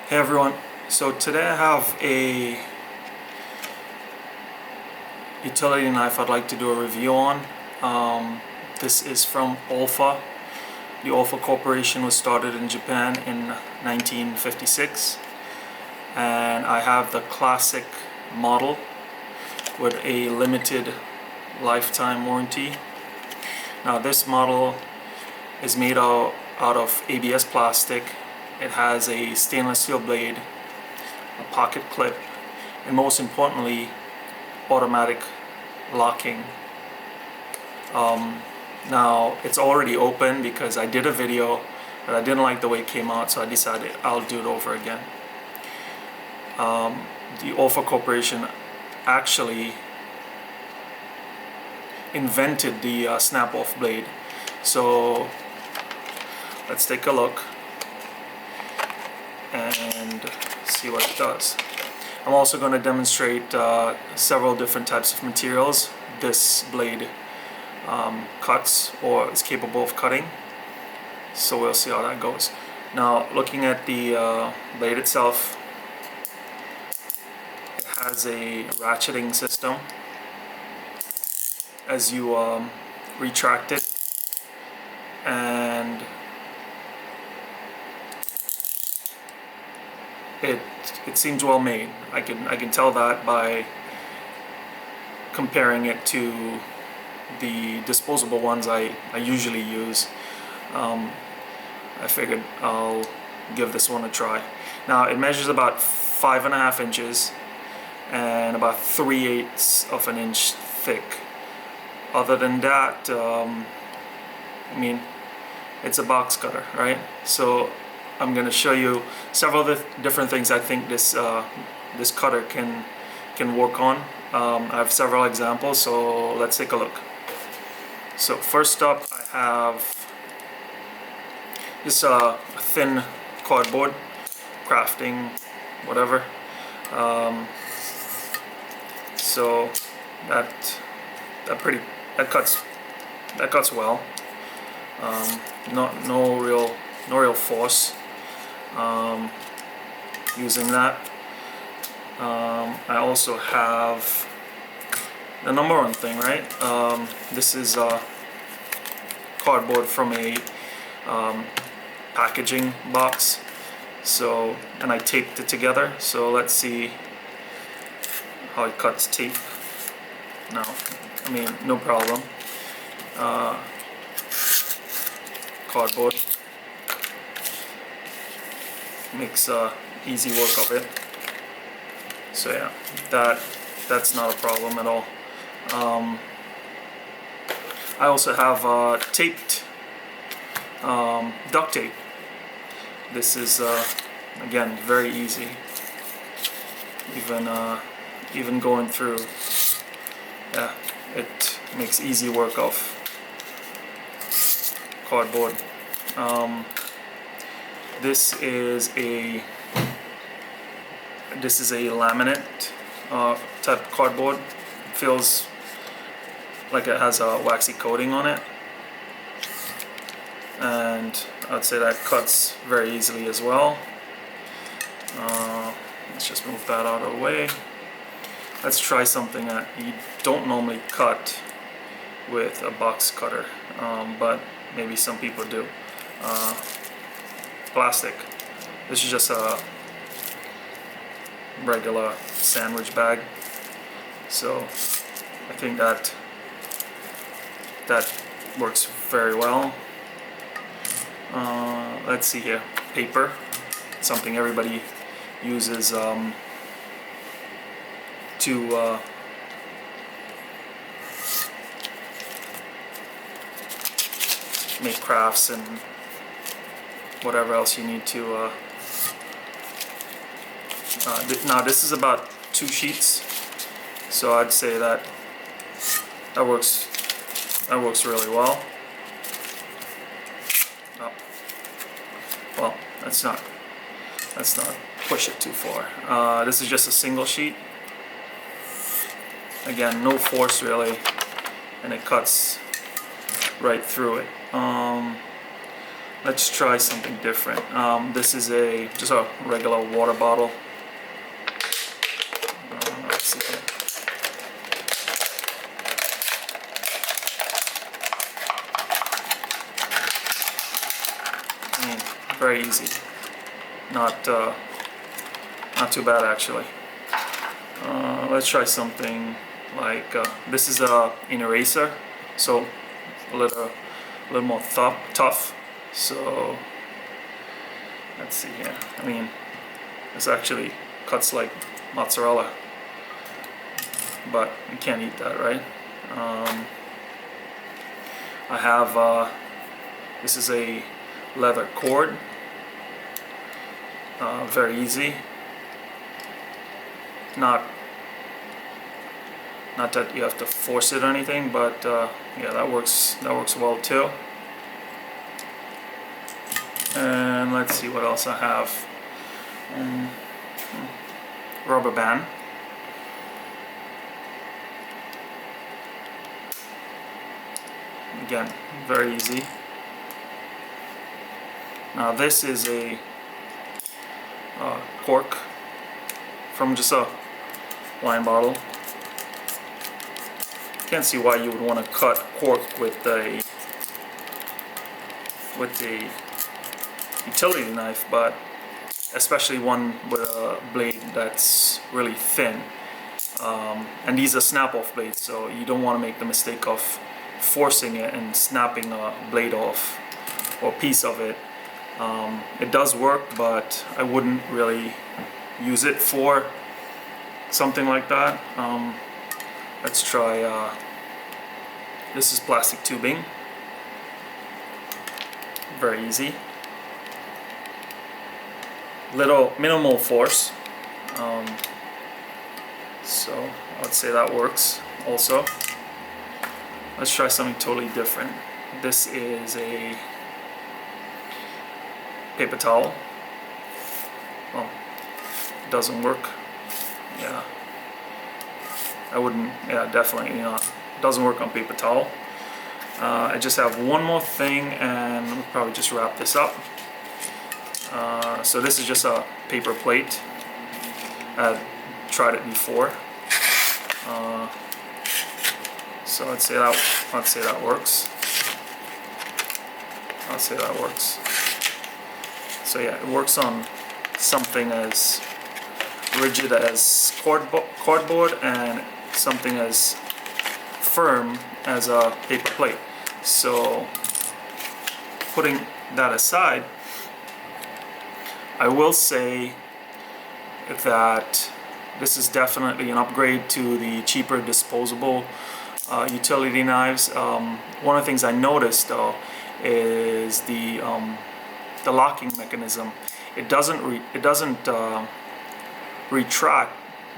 Hey everyone, so today I have a utility knife I'd like to do a review on. This is from OLFA. The OLFA Corporation was started in Japan in 1956, and I have the classic model with a limited lifetime warranty. Now this model is made out of ABS plastic. It has a stainless steel blade, a pocket clip, and most importantly, automatic locking. Now it's already open because I did a video, but I didn't like the way it came out, so I decided I'll do it over again. The OLFA Corporation actually invented the snap-off blade. So let's take a look and see what it does. I'm also going to demonstrate several different types of materials this blade cuts or is capable of cutting. So we'll see how that goes. Now, looking at the blade itself, it has a ratcheting system as you retract it, and it seems well made. I can tell that by comparing it to the disposable ones I usually use. I figured I'll give this one a try. Now it measures about 5.5 inches and about 3/8 of an inch thick. Other than that, I mean, it's a box cutter, right? So I'm going to show you several different things I think this this cutter can work on. I have several examples, so let's take a look. So first up, I have this thin cardboard, crafting, whatever. So that cuts well. No real force using that. I also have the number one thing, right? This is cardboard from a packaging box. So, and I taped it together. So let's see how it cuts tape. Now, I mean, no problem. Cardboard makes easy work of it. So yeah, that's not a problem at all. I also have taped duct tape. This is again very easy. Even going through, yeah, it makes easy work of cardboard. This is a laminate type cardboard. It feels like it has a waxy coating on it, and I'd say that cuts very easily as well. Let's just move that out of the way. Let's try something that you don't normally cut with a box cutter, but maybe some people do. Plastic. This is just a regular sandwich bag, so I think that works very well. Let's see here. Paper, something everybody uses to make crafts and whatever else you need to. Now this is about 2 sheets, so I'd say that works really well. Oh. Well, let's not push it too far. This is just a single sheet. Again, no force really, and it cuts right through it. let's try something different. This is just a regular water bottle. Let's see here. Very easy. Not too bad actually. Let's try something like this is an eraser, so a little more tough. So let's see here. I mean, this actually cuts like mozzarella, but you can't eat that, right? I have this is a leather cord. Very easy. Not that you have to force it or anything, but yeah, that works well too. And let's see what else I have. Rubber band. Again, very easy. Now this is a cork from just a wine bottle. Can't see why you would want to cut cork with a utility knife, but especially one with a blade that's really thin. And these are snap-off blades, so you don't want to make the mistake of forcing it and snapping a blade off or a piece of it. It does work, but I wouldn't really use it for something like that. Let's try, this is plastic tubing. Very easy. Minimal force. So I'd say that works also. Let's try something totally different. This is a paper towel. Well, it doesn't work. Yeah, I wouldn't. Yeah, definitely not. It doesn't work on paper towel. I just have one more thing, and we'll probably just wrap this up. So this is just a paper plate. I've tried it before. So I'd say that works. I'll say that works. So yeah, it works on something as rigid as cardboard and something as firm as a paper plate. So putting that aside, I will say that this is definitely an upgrade to the cheaper disposable utility knives. One of the things I noticed though is the locking mechanism. It doesn't retract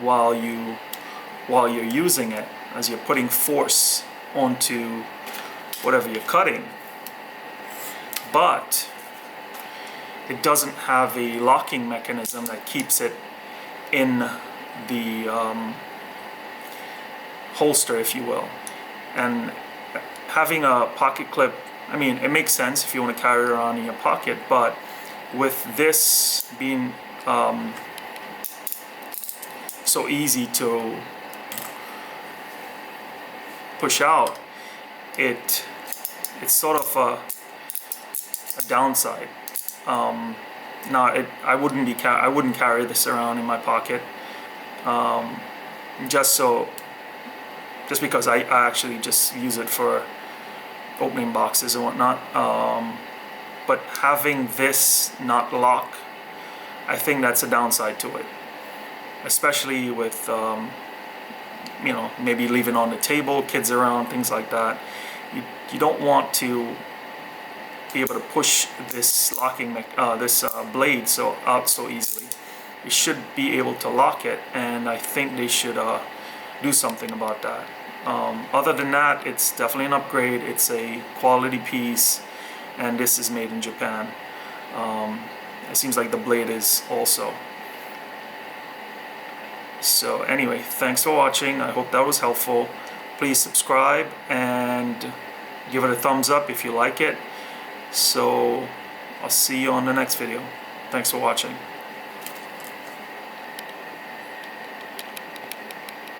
while you're using it, as you're putting force onto whatever you're cutting, but it doesn't have a locking mechanism that keeps it in the holster, if you will. And having a pocket clip, I mean, it makes sense if you want to carry it around in your pocket, but with this being so easy to push out, it's sort of a downside. Now, I wouldn't carry this around in my pocket, just because I actually just use it for opening boxes and whatnot. But having this not lock, I think that's a downside to it, especially with you know, maybe leaving on the table, kids around, things like that. You don't want to be able to push this locking blade out so easily. You should be able to lock it, and I think they should do something about that. Other than that, it's definitely an upgrade. It's a quality piece, and this is made in Japan. It seems like the blade is also. So anyway, thanks for watching. I hope that was helpful. Please subscribe and give it a thumbs up if you like it. So I'll see you on the next video. Thanks for watching.